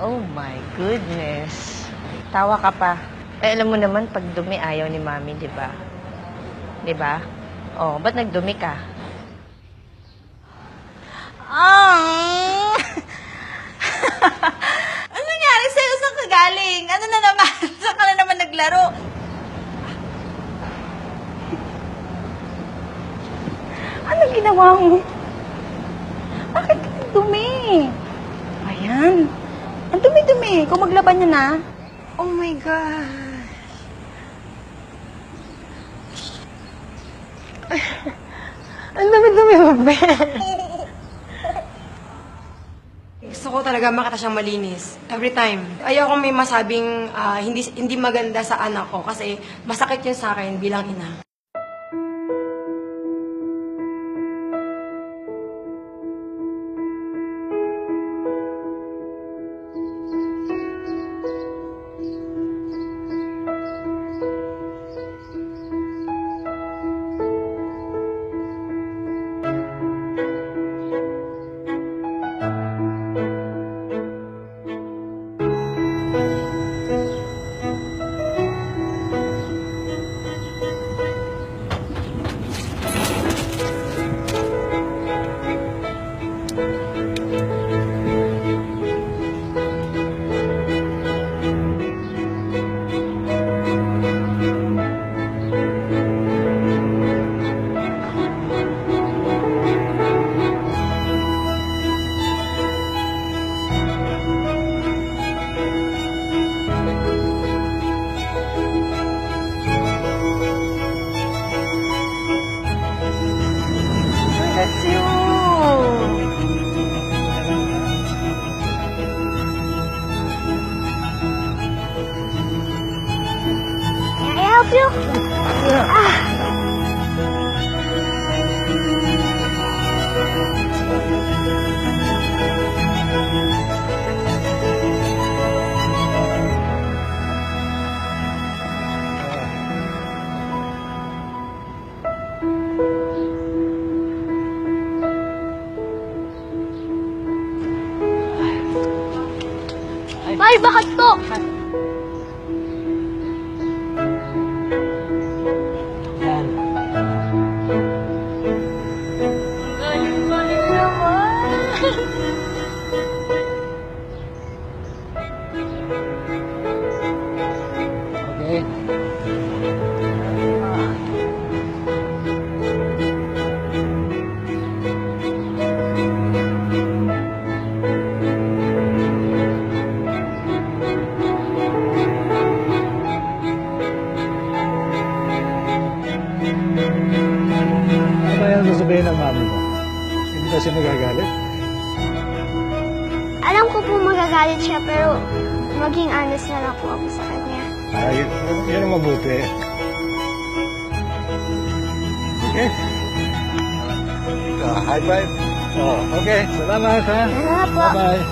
Oh my goodness. Tawa ka pa. Eh, alam mo naman, pag dumi, ayaw ni Mami, di ba? Di ba? Oh, ba't nagdumi ka? Ano nangyari sa'yo? Saan ka galing? Ano na naman? Saan ka na naman naglaro? Ano ginawa mo? Bakit ka dumi? Ayan. Ang dumi-dumi. Kung maglaban niya na. Oh my God. Ang dumi-dumi mo, be. Gusto ko talaga makita siyang malinis. Every time. Ayoko may masabing hindi maganda sa anak ko kasi masakit yun sa akin bilang ina. That's you. Can I help you? May, bakit to? Yan. Galing-galing naman. Okay. Ano ba yan sasabihin ng mami mo? Hindi ba siya magagalit? Alam ko po magagalit siya, pero maging honest na lang po ako sa kanya. Yun ang mabuti. Okay. High five. Oh, okay. Salamat ha. Salamat po. Bye-bye.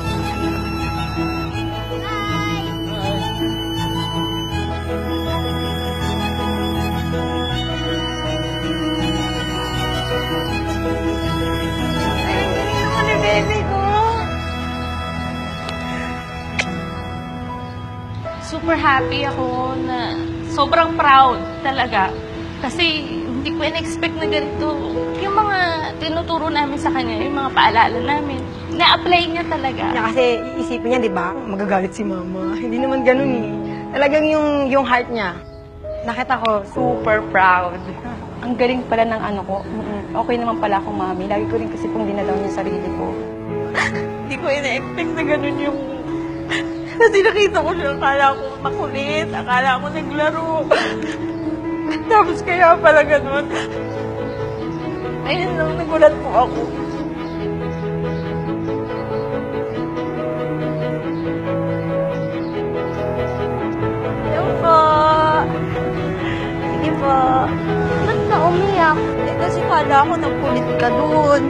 Super happy ako na sobrang proud talaga. Kasi hindi ko in-expect na ganito. Yung mga tinuturo namin sa kanya, yung mga paalala namin, na-apply niya talaga. Kasi iisipin niya, di ba, magagalit si mama. Hindi naman ganun eh. Talagang yung heart niya. Nakita ko, super proud. Ang galing pala ng ano ko. Okay naman pala akong mami. Lagi ko rin kasi pong dinadaw yung sarili ko. Hindi ko ina-expect na ganun yung... Kasi nakita ko siya, akala ko makulit, akala ko naglaro. Tapos kaya pala ganun. Ayun lang, nagulat po ako. Yan po. Sige po. Ba't ka umiyak? Eh, kasi kala ko nagkulit ka dun.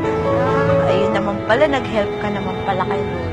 Ayun naman pala, nag-help ka naman pala kay Lord.